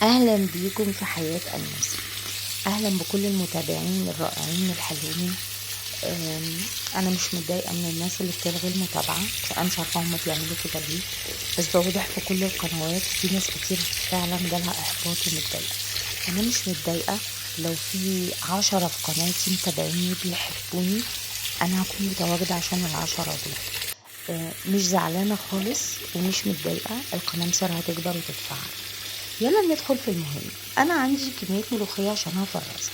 أهلا بيكم في حياة أنوس. أهلا بكل المتابعين الرائعين الحلوين. أنا مش متضايقة من الناس اللي بتلغي المتابعة، أنا مش عارفة هما بيعملوا كده ليه، بس ده واضح في كل القنوات. في ناس كتير فعلا جالها إحباط ومتضايقة. أنا مش متضايقة. لو في 10 في قناتي متابعيني بيحبوني، أنا هكون متواجدة عشان ال10 دول. مش زعلانة خالص ومش متضايقة، القناة مصيرها هتكبر وتتفعل. يلا ندخل في المهم. انا عندي كمية ملوخية عشان هفرزها.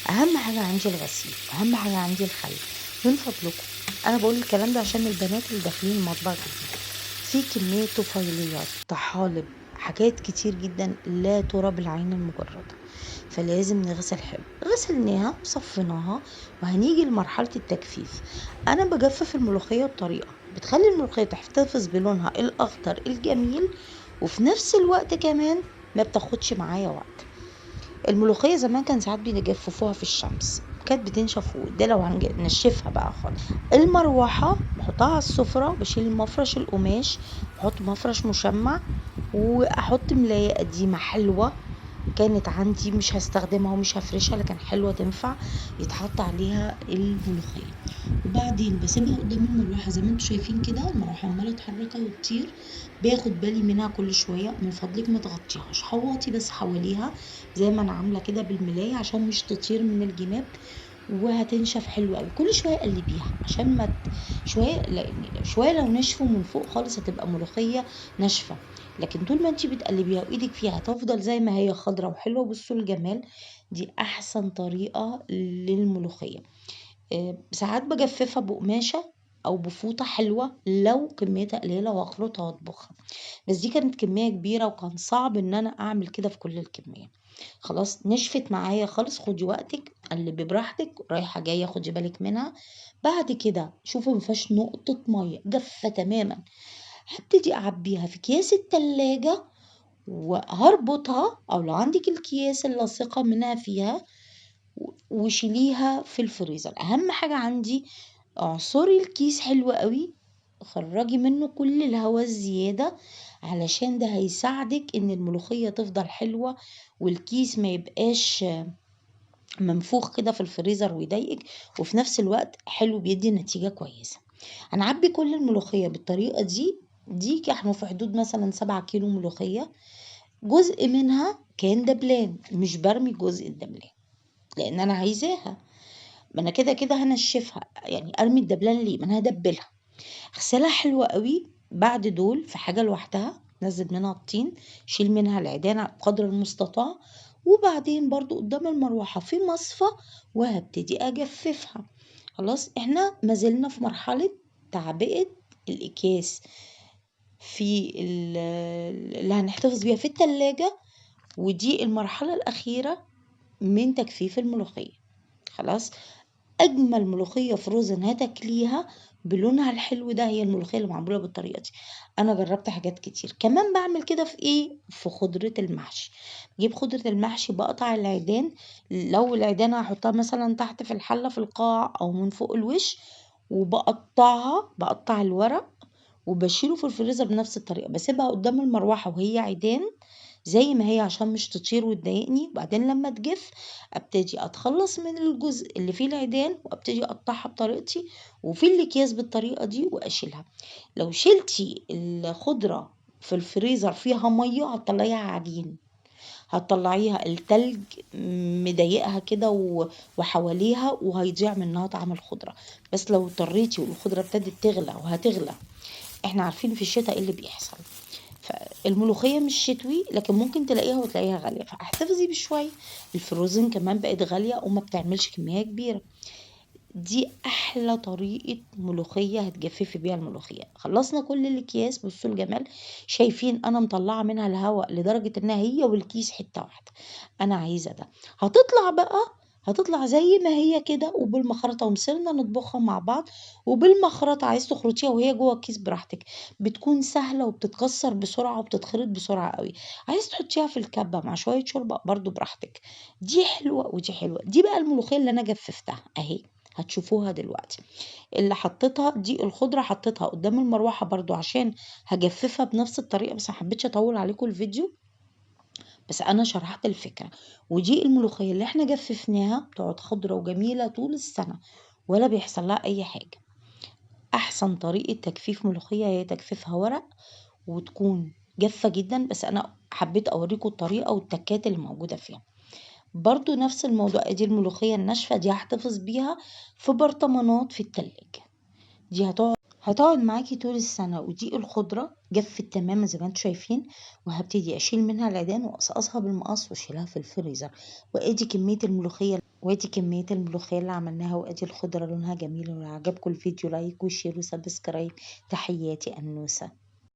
اهم حاجة عندي الغسيل، اهم حاجة عندي الخل. من فضلكم، انا بقول الكلام ده عشان البنات اللي داخلين المطبخ جديد. في كمية طفيليات، طحالب، حاجات كتير جدا لا ترى بالعين المجردة، فلازم نغسل حلو. غسلناها وصفيناها وهنيجي لمرحلة التجفيف. انا بجفف الملوخية بطريقة بتخلي الملوخية تحتفظ بلونها الاخضر الجميل، وفي نفس الوقت كمان ما بتاخدش معايا وقت. الملوخية زمان كان ساعات بيجففوها في الشمس، كانت بتنشف، ده لو هنشفها بقى خالص. المروحة بحطها على السفرة، بشيل مفرش القماش، بحط مفرش مشمع، واحط ملاية قديمة حلوة كانت عندي، مش هستخدمها ومش هفرشها لكن حلوة تنفع يتحط عليها الملوخية. وبعدين بسيبها قدام المروحة زي ما انتوا شايفين كده، المروحة عمالة تحركها وتطير، باخد بالي منها كل شوية. من فضلك ما تغطيهاش، حوطي بس حواليها زي ما انا عاملة كده بالملاية عشان مش تطير من الجناب، وهتنشف حلو قوي. كل شويه قلبيها عشان ما شويه، لان شويه لو نشفوا من فوق خالص هتبقى ملوخيه ناشفه، لكن طول ما انتي بتقلبيها وايدك فيها هتفضل زي ما هي خضرة وحلوه. بصوا الجمال، دي احسن طريقه للملوخيه. ساعات بجففها بقماشه او بفوطه حلوه لو كميتها قليله واخلطها واطبخها، بس دي كانت كميه كبيره وكان صعب ان انا اعمل كده في كل الكميه. خلاص نشفت معايا خالص، خدي وقتك، قلبي براحتك، رايحه جايه خدي بالك منها. بعد كده شوفوا مفيهاش نقطه ميه، جافه تماما. هبتدي اعبيها في اكياس التلاجة وهربطها، او لو عندك الكياس اللاصقه منها فيها وشيليها في الفريزر. اهم حاجه عندي اعصري الكيس حلو قوي، خرجي منه كل الهواء الزياده، علشان ده هيساعدك ان الملوخيه تفضل حلوه، والكيس ما يبقاش منفوخ كده في الفريزر ويضايقك، وفي نفس الوقت حلو بيدي نتيجة كويسة. هنعبي كل الملوخية بالطريقة دي احنا في حدود مثلا 7 كيلو ملوخية. جزء منها كان دبلان، مش برمي جزء الدبلان لان انا عايزاها، ما انا كده كده هنشفها، يعني ارمي الدبلان ليه؟ ما انا هدبلها. اغسلها حلوة قوي. بعد دول في حاجة لوحدها، نزل منها الطين، شيل منها العيدان قدر المستطاع، وبعدين برضو قدام المروحة في مصفى وهبتدي اجففها. خلاص احنا ما زلنا في مرحلة تعبئة الاكياس في اللي هنحتفظ بيها في التلاجة، ودي المرحلة الأخيرة من تجفيف الملوخية. خلاص، اجمل ملوخيه فروزن هتاكليها بلونها الحلو ده هي الملوخيه اللي معموله بالطريقه دي. انا جربت حاجات كتير كمان بعمل كده في ايه، في خضره المحشي. بجيب خضره المحشي بقطع العيدان، لو العيدان هحطها مثلا تحت في الحله في القاع او من فوق الوش، وبقطعها، بقطع الورق وبشيله في الفريزر بنفس الطريقه، بسيبها قدام المروحه وهي عيدان زي ما هي عشان مش تطير وتضايقني. وبعدين لما تجف ابتدي اتخلص من الجزء اللي فيه العيدان وابتدي اقطعها بطريقتي وفي الاكياس بالطريقه دي واشيلها. لو شلتي الخضره في الفريزر فيها ميه هتطلعيها عجين، هتطلعيها التلج مضايقها كده وحواليها وهيضيع منها طعم الخضره. بس لو اضطريتي والخضره ابتدت تغلى وهتغلى، احنا عارفين في الشتاء ايه اللي بيحصل، فالملوخية مش شتوي لكن ممكن تلاقيها وتلاقيها غالية، فاحتفظي بشوية. الفروزن كمان بقت غالية وما بتعملش كمية كبيرة. دي احلى طريقة ملوخية هتجففي بيها الملوخية. خلصنا كل الاكياس، بصوا الجمال، شايفين انا مطلعة منها الهواء لدرجة انها هي والكيس حتة واحدة. انا عايزة ده. هتطلع بقى، هتطلع زي ما هي كده وبالمخرطة، ومثلنا نطبخها مع بعض وبالمخرطة. عايز تخرطيها وهي جوه الكيس براحتك، بتكون سهلة وبتتكسر بسرعة وبتتخرط بسرعة قوي. عايز تحطيها في الكبة مع شوية شوربة برضو براحتك. دي حلوة ودي حلوة. دي بقى الملوخية اللي انا جففتها اهي، هتشوفوها دلوقتي. اللي حطيتها دي الخضرة حطيتها قدام المروحة برضو عشان هجففها بنفس الطريقة، بس ما حبيتش اطول عليكم الفيديو. بس انا شرحت الفكرة. ودي الملوخية اللي احنا جففناها بتقعد خضرة وجميلة طول السنة، ولا بيحصل لها اي حاجة. احسن طريقة تجفيف ملوخية هي تجفيفها ورق، وتكون جافة جدا، بس انا حبيت اوريكم الطريقة والتكات اللي موجودة فيها. برضو نفس الموضوع، ادي الملوخية الناشفة دي هحتفظ بيها في برطمانات في التلاجة. دي هتقعد معاكي طول السنة. ودي الخضرة جفت تماما زي ما انتم شايفين، وهبتدي اشيل منها العيدان واقصقصها بالمقص واشيلها في الفريزر. وادي كمية الملوخية اللي عملناها، وادي الخضرة لونها جميل. ولو عجبكم الفيديو لايك وشير وسبسكرايب. تحياتي أنوسة.